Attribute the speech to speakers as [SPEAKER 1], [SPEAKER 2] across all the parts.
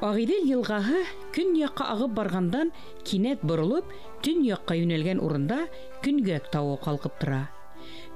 [SPEAKER 1] Агыйдел елгаһы көньякка агып баргандан кинәт борылып, төньякка юнәлгән урында Көнгәк тауы калкып тора.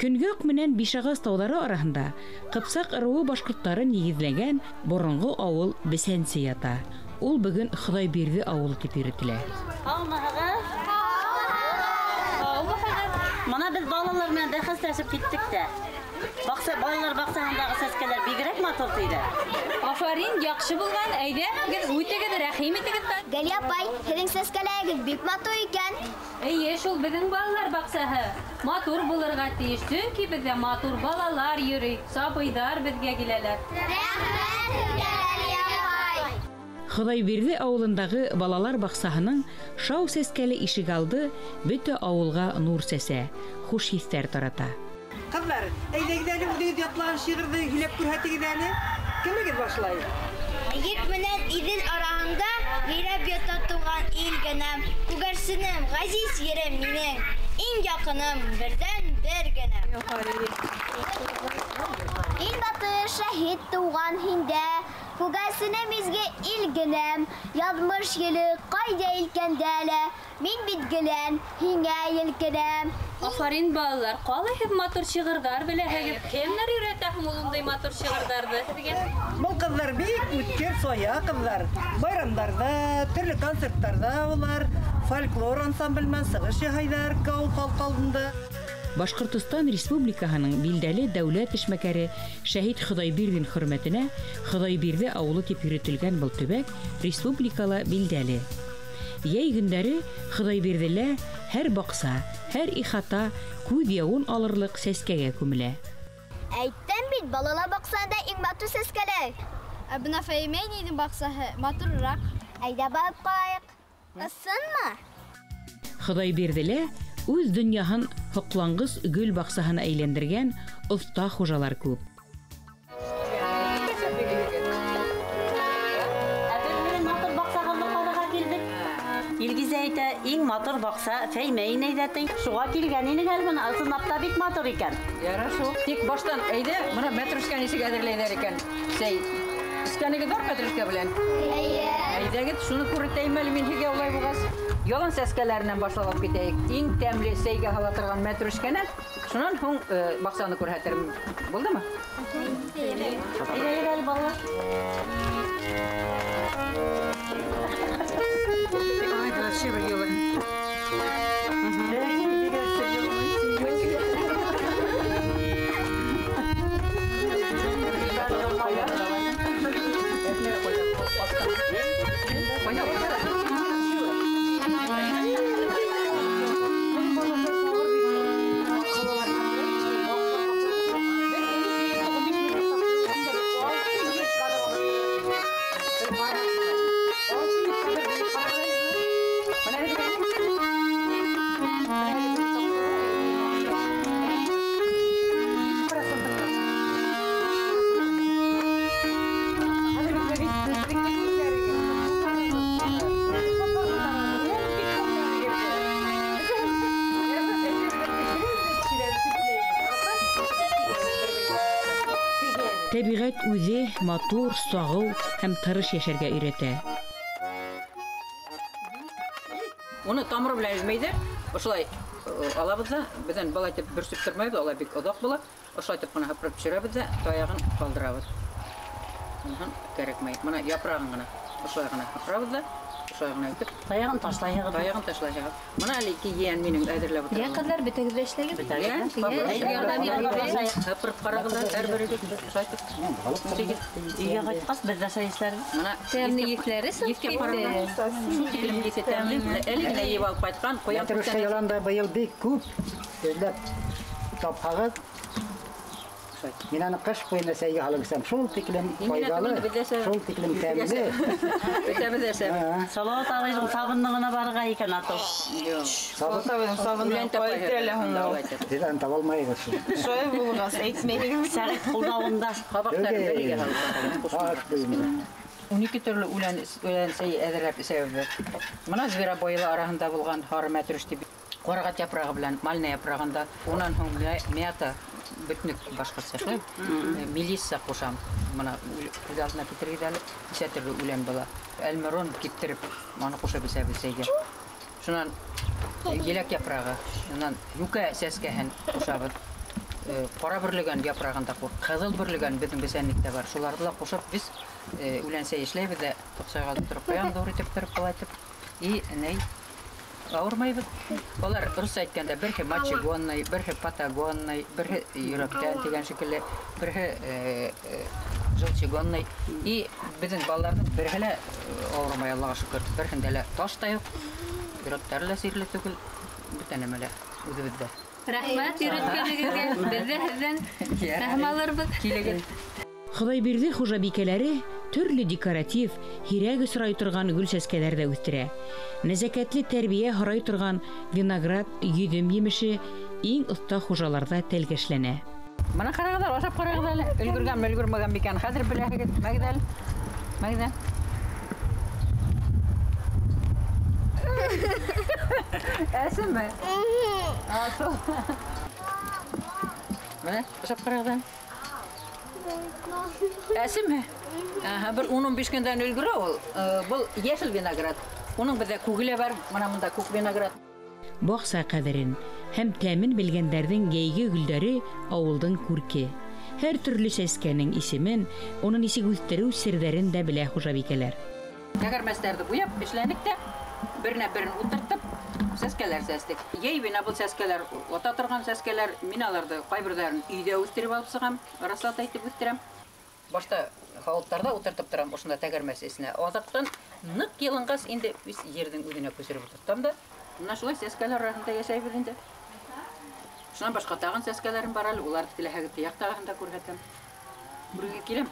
[SPEAKER 1] Көнгәк менән Бишагаз таулары арасында Кыпсак ыруы башкортлары нигезләгән борынгы авыл Бесәнсе ята. Ул бүген Худайберди авылы дип йөртелә.
[SPEAKER 2] Мана без балалар менән бәхәсләшеп киттек тә. Бакса балалар баксагындагы сәскәләр бигрәк матур тиде.
[SPEAKER 3] Афарин, яхшы булган, әйдә, без үтегез рәхим итегез.
[SPEAKER 4] Гали апай, һинең сәскәләрегез бик матур икән.
[SPEAKER 3] Әйе, шул безнең балалар баксаһы. Матур булырга тиеш, чөнки бездә матур балалар йөри, сабыйдар безгә киләләр.
[SPEAKER 4] Рәхмәт, Гали апай.
[SPEAKER 1] Худайберди авылындагы балалар баксаһының шау сәскәле ишек алды бөтә авылга нур сәсә, хуш хистәр тарата.
[SPEAKER 5] Кызлар, әйдәгедәне үдегез ятлаган шигырьне һиләп күрһәтегез әле. Кемегез башлай?
[SPEAKER 4] Егет менән Идел араһында гыйрәп ята туган ил генәм. Күгәрсенем, газиз ерем минең, иң якыным бердән бер генә. Ил батыр шәһид туган һиндә, күгәрсенем изге ил генәм. Язмыш еле кайда илкәндә лә, мин бит гелән һиңә елкенәм.
[SPEAKER 3] Афарин балалар, калай һез матур шигырьләр беләһегез. Кемнәр өйрәтә һәм улындай матур шигырьләрне сезгә?
[SPEAKER 5] Бұл кызлар бик үткер соя кызлар. Байрамдарда, төрле концертларда улар фольклор ансамбльмен сыгыш яһайлар авыл халкы алдында.
[SPEAKER 1] Башкортстан Республикаһының билдәле дәүләт эшмәкәре Шәһид Худайбердин хөрмәтенә Худайберди авылы дип йөртелгән был төбәк республикала билдәле. Яй көндәре Худайбердиләр һәр бакса, һәр ихата күз явын алырлык сәскәгә күмелә.
[SPEAKER 4] Әйттем бит, балалар баксада иң матур сәскәләр.
[SPEAKER 6] Бына Фәймәнинең баксаһы матуррак.
[SPEAKER 4] Әйдә барып карыйк. Ысынмы?
[SPEAKER 1] Худайбердиләр үз дөньяһын хоклангыз гөл баксаһына әйләндергән оста хужалар күп.
[SPEAKER 2] Илгизәйтә иң матур бакса Фәймәин әйдәтен. Шуга килгән инең әле моны ысынлап та бик матур икән.
[SPEAKER 7] Ярашу. Тик баштан әйдә, моны мәтрүшкә ничек әзерләйләр икән? Сәй. Искәнеге бар мәтрүшкә белән? Әйдәгез, шуны күрәтәйм әле мин һигә улай булгас. Ялан сәскәләреннән башлап китәйек. Иң тәмле сәйгә һала торган мәтрүшкәнән, шуннан һуң баксаны күрһәтермен. Булдымы?
[SPEAKER 2] Әйдә балалар.
[SPEAKER 7] Şöyle yola.
[SPEAKER 1] Табигать үзе матур, сагыл һәм тырыш яшәргә өйрәтә.
[SPEAKER 7] Оны тамыры белән измәйдер. Ошолай алабыз да, бездән бала итеп бөрсеп тормайбыз, алар бик оҙаҡ була. Ошолай итеп кына һыпырып төшерәбез дә, таягын калдырабыз. Уныһын кәрәкмәй. Менә япрагын гына ошолай гына һыпырабыз да, ошолай гына итеп
[SPEAKER 2] Таягын ташлайһығыҙ.
[SPEAKER 7] таягын ташлайһығыҙ. Менә әле ике йән минең әҙерләп
[SPEAKER 3] Я
[SPEAKER 7] утырам.
[SPEAKER 3] кызлар битегез эшләгез.
[SPEAKER 7] Һыпырып ҡарағыҙ, һәрберегеҙ ошолай итеп.
[SPEAKER 2] Өйгә ҡайтҡас беҙ дә сәй эшләрбеҙ.
[SPEAKER 7] Менә
[SPEAKER 3] Тәмле еҫләре
[SPEAKER 7] Еҫкә ҡарағыҙ. Килем еҫе тәмле. Әле генә йыйып алып ҡайтҡан, ҡуян
[SPEAKER 8] Мәтрүшкә яланда быйыл бик күп эҙләп тапһағыҙ. Мин аны ҡыш буйына сәйгә һалып шул тиклем файҙалы, шул тиклем тәмле.
[SPEAKER 7] Бөтәбеҙ әсәбеҙ.
[SPEAKER 2] Салауат ағайҙың сабынлығына барырға икән атау.
[SPEAKER 7] Сабын ҡайҙа һуң?
[SPEAKER 8] Тиҙән таба алмайығыҙ шул.
[SPEAKER 6] Шулай булғас, әйтмәйһегеҙ.
[SPEAKER 2] Сәғит ҡулдауында.
[SPEAKER 7] Ҡабаҡтарын бергә һалып.
[SPEAKER 8] Аш буйына.
[SPEAKER 7] 12 төрлө үлән сәй әҙерләп эсәбеҙ. Мына зверобойлы араһында булған һары мәтрүш тип ҡарағат япрағы белән, мальна япрағында, унан һуң мята бүтнік башқұртса шылай. Мелисса қошам. Мына көз алдына кетіргедәлі, сәтірді үлен бала. Әлмірон кеттіріп, маны қоша бісәбілсейге. Шынан елек япрағы, шынан юка сәскәһен қошабыд. Қора бірліген япрағында қор, қызыл бірліген біздің бісәнлікте бар. Шоларды қошап біз үләнсе ешлейбі де тоқсайға тұрып қоян дұры теп тұрып қалайтып. И ней ауырмайбыд. Олар ұрыс айтканда бірхі мачигонный, бірхі патагонный, бірхі үйректен деген шекілі, бірхі жылчигонный. И біздің балалардың бірхілі ауырмай Аллаға шүкір. Бірхіндәлі таштай yok. Үйректерлі сирлі түгіл. Бүтәнемелі өзі бізді.
[SPEAKER 3] Рахмат үйреткенігізге. Бізді һезден рахмаларбыз.
[SPEAKER 7] Килеген.
[SPEAKER 1] Құдайберді хужабикәләре төрле декоратив, һирәк осрай торган гүл сәскәләр дә үстерә. Нәзәкәтле тәрбия һорай торган виноград, йөдем емеше иң оста хужаларда тәлгәшләнә.
[SPEAKER 7] Мана қарағыдар, ашап қарағыдар. Өлгірген, өлгірмеген бекән. Хәзір біләгет. Мәгдәл. Мәгдәл. Әсім ме? Асыл. Мана, ашап қарағыдар. Әсім ме? Бір 10-15 күнден өлгірі ол. Бұл ешіл виноград. Оның бізде күгілі бар, мана мұнда күк виноград.
[SPEAKER 1] Бақса қадірін һәм тәмін білгендердің гейге гүлдәрі ауылдың күрке. Һәр түрлі сәскәнең исемен, оның исек үстерү сирдәрен дә белә хужабикәләр.
[SPEAKER 7] Тәгәрмәстәрді бұяп, эшләнік те, біріне-бірін ұттыртып, сәскәләр сәстік. Ей бина бұл сәскәләр, ота тұрған сәскәләр, мен аларды қайбірдәрін үйде өстеріп алып сығам, раслат айтып өстерем. Башта хауыттарда отыртып тұрам, осында тәгәрмәс есіне. Азақтан нық елінғас, енді біз ердің өдіне көсіріп отырттам да, мұна шылай сәскәлер арасында яшай білінде. Шынан башқа тағын сәскәлерім бар әлі, оларды тіләхәгітті яқтағында көргәтім. Бүрге келем?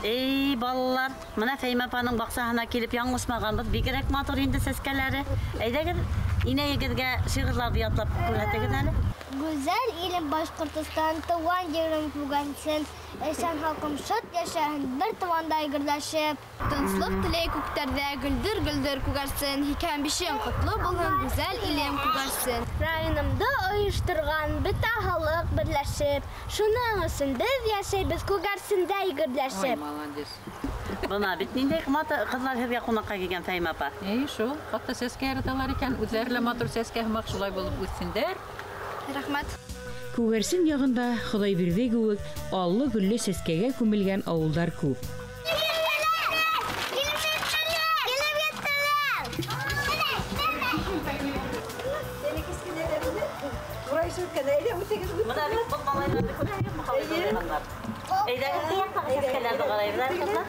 [SPEAKER 2] Ey балалар, мына Фәйма апаның бақсаһына келіп яңғысмағанбыз, бигерәк матур инде сәскәләре. Әйдәгез, инәйегезгә шигырьләрне ятлап күрһәтегез әле.
[SPEAKER 4] Güzel ilim Başkurtistan, tuvan yerim kugansın. Eşen halkım şut yaşayın, bir tuvanda gırlaşıp.
[SPEAKER 6] Тынслык теләй күктәрдә гөлдер гөлдер күгәрсен, һикәм бишен котлы булган гүзәл илем күгәрсен.
[SPEAKER 4] Районымда оештырган бөтә халык берләшеп, шуның өчен без яшәйбез күгәрсендә
[SPEAKER 7] Ой,
[SPEAKER 4] гырляшып.
[SPEAKER 7] молодец.
[SPEAKER 2] Бына бит нинди кызлар һеҙгә ҡунаҡҡа килгән Фәйма апа.
[SPEAKER 7] Шул, хатта сәскә яраталар икән, үҙҙәре лә матур сәскә һымаҡ шулай булып үҫсендәр.
[SPEAKER 6] Рәхмәт.
[SPEAKER 1] Күгәрсен яғында Хоҙайбирҙе кеүек аллы гөлле сәскәгә күмелгән ауылдар күп.
[SPEAKER 2] Бына бит был малайларҙы күрәһегеҙме, халыҡ? Әйҙәгеҙ, сәскәләрҙе ҡарайбыҙ ҡызлар.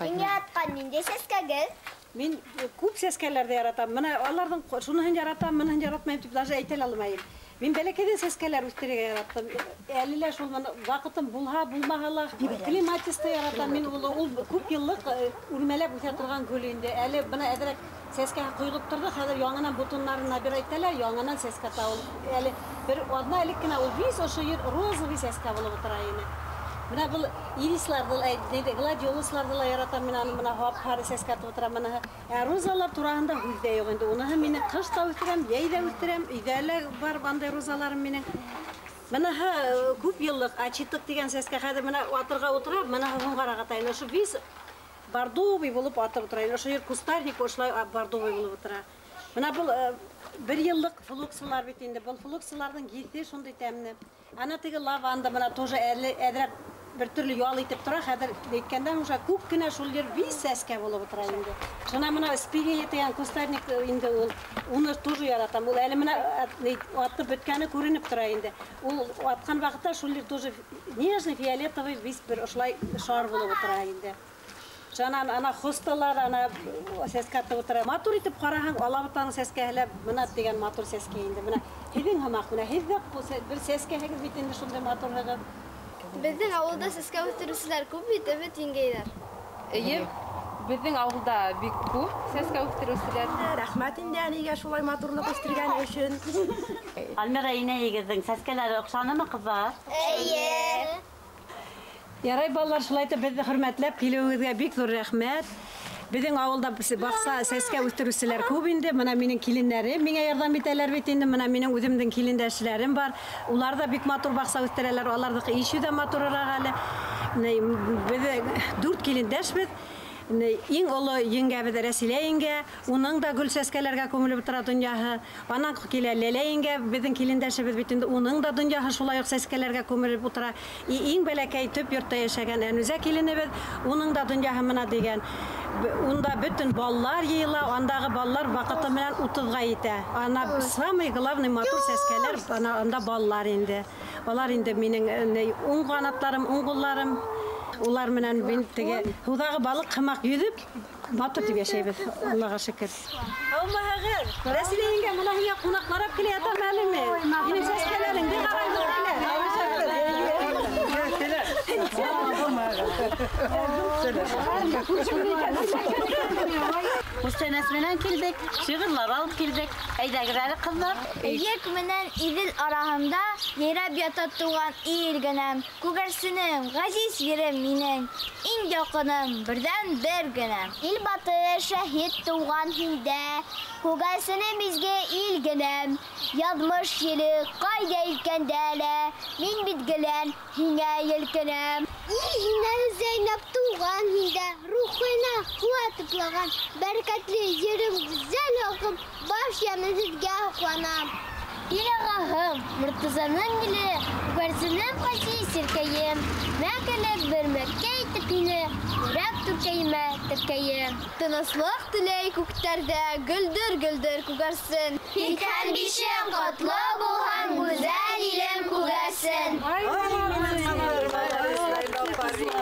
[SPEAKER 4] Һин яратҡан нинди сәскәгеҙ?
[SPEAKER 9] Мин күп сәскәләрҙе яратам. Менә аларҙың шуныһын яратам, моныһын яратмайым дип даже әйтә алмайым. Мин бәләкәйдән сәскәләр үстерергә яратам. Әле лә шул вакытым булһа, булмаһа ла климатисты яратам. Мин ул күп йыллык үрмәләп үҫә торган гөл инде. Әле бына әҙерәк сәскә ҡойолоп торҙо. Хәҙер яңынан бутоннарына бер әйтәләр, яңынан сәскә тауыл. Әле бер одна элек кенә ул вис ошо ер розовый сәскә булып тора ине. Менә был ирисларҙы, гладиолусларҙы ла яратам. Мин аны мына һары сәскә тотора. Менә розалар тураһында һүҙ дә юҡ инде. Уныһы мине ҡыш та үҫтерәм, йәй ҙә үҫтерәм. Өйҙә лә бар бандай розаларым минең. Менәһе күп йыллык ачитык дигән сәскә хәҙер менә атырға утыра, менәһе һуңғараға тайын. Ошо вис бордовый булып атып утыра. Ошо ер кустарник ошолай бордовый булып утыра. Менә был бер йыллык флуксылар бит инде. Был флуксыларҙың еҫе шундай тәмле. Ана теге лаванда менә тоже әҙерәк бер төрлө ял итеп тора. Хәҙер әйткәндә уже күп кенә шул ер вис сәскә булып утыра инде. Шуна менә спирия дигән кустарник инде ул. Уны тоже яратам. Ул әле менә атып бөткәне күренеп тора инде. Ул аткан вакытта шул ер тоже нежный фиолетовый вис бер ошолай шар булып утыра инде. Шанан ана хосталар ана сәскә тотып утыра. Матур итеп ҡараһаң, алабытаның сәскәһе менә дигән матур сәскә инде. Менә һеҙҙең һымаҡ менә һеҙҙә бер сәскәһегеҙ бит инде шундай матурһығыҙ.
[SPEAKER 6] Безнең ауылда сәскә үҫтереүселәр күп бит, бит еңгәйҙәр.
[SPEAKER 10] Эйе, безнең ауылда бик күп сәскә үҫтереүселәр.
[SPEAKER 11] Рәхмәт инде әнигә шулай матурлык үҫтергәне өсөн.
[SPEAKER 2] Альмира инәйегеҙҙең сәскәләре оҡшанымы, ҡыҙҙар?
[SPEAKER 9] Ярай балалар, шулай итеп беҙҙе хөрмәтләп килеүегеҙгә бик ҙур рәхмәт. Біздің ауылда бақса сәске өстерушілер көп инде. Мына менің килинләрем миңа ярдәм итәләр бит инде. Мына менің үземнең килиндәшләрем бар. Улар да бик матур бақса өстерәләр. Алардыкы ише дә матуррак әле. Без 4 килиндәшбез. Иң олы еңгәбез Рәсилә еңгә, уның да гүл сәскәләргә күмелеп тора дөньяһы. Анан килә Ләлә еңгә, безнең килендәшебез бит инде, уның да дөньяһы шулай ук сәскәләргә күмелеп утыра. Иң бәләкәй төп йортта яшәгән Әнүзә киленебез, уның да дөньяһы мына дигән. Унда бөтен баллар йыела, андагы баллар вакыты белән 30-га итә. Ана самый главный матур сәскәләр, анда баллар инде. Алар инде минең уң канатларым, уң кулларым. Улар менән мин теге һуҙағы балыҡ һымаҡ йөҙөп, матур итеп йәшәйбеҙ, Аллаға шөкөр. Һаумыһығыҙ, Рәсилә еңгә, мына һиңә ҡунаҡларап килә ятам әлеме? Һинең сәскәләреңде ҡарайҙыр
[SPEAKER 2] Hüseyin menән килдек, шиғырлар алып килдек. Әйдәгеҙ әле ҡыҙҙар.
[SPEAKER 4] Ек менән Иҙел араһында йөрәп ята туған ир генәм. Күгәрсенем, ғәзиз ерем минең, иң яҡыным, берҙән-бер генәм. Ил батыр шәһит туған һиндә, күгәрсенем изге ил генәм. Яҙмыш еле ҡайҙа илкәндә лә, мин бит гелән һиңә елкенәм. Ил һиңә Зәйнәп туған һиндә, рухына ҡуәт туплаған, бәрәкәтле ерем гүзәл ағым, баш яны һеҙгә һоҡланам. Ил ағаһым, Мортазаның иле, күгәрсенем ғәзиз иркәйем, мәңгелек бер Мәккә итеп һине, йөрәк түркәйемә теркәйем. Тыныслык теләй күктәрҙә, гөлдөр-гөлдөр күгәрсен. Һикән бишең ҡотло булһын, гүзәл илем күгәрсен.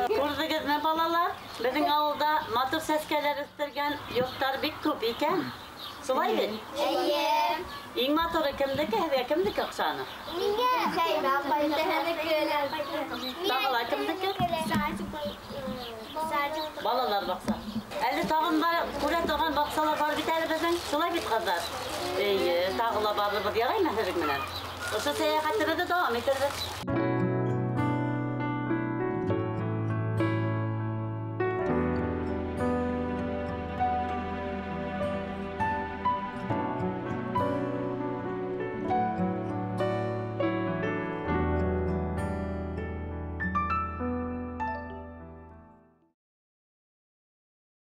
[SPEAKER 2] Күрҙегеҙме, балалар? Беҙҙең ауылда матур сәскәләр үҫтергән йорттар бик күп икән. Шулай бит?
[SPEAKER 4] Эйе.
[SPEAKER 2] Иң матуры кемдеке, һеҙгә кемдеке оҡшаны?
[SPEAKER 4] Миңә Фәймә апайҙыһыныҡы.
[SPEAKER 2] Тағыла кемдеке? Балалар баҡса. Әле тағын күрә торған баҡсалар бар бит әле беҙҙең. Шулай бит, ҡыҙҙар? Эйе, тағы ла барыбыҙ яраймы һеҙҙең менән? Ошо сәйәхәтебеҙҙе дауам итербеҙ.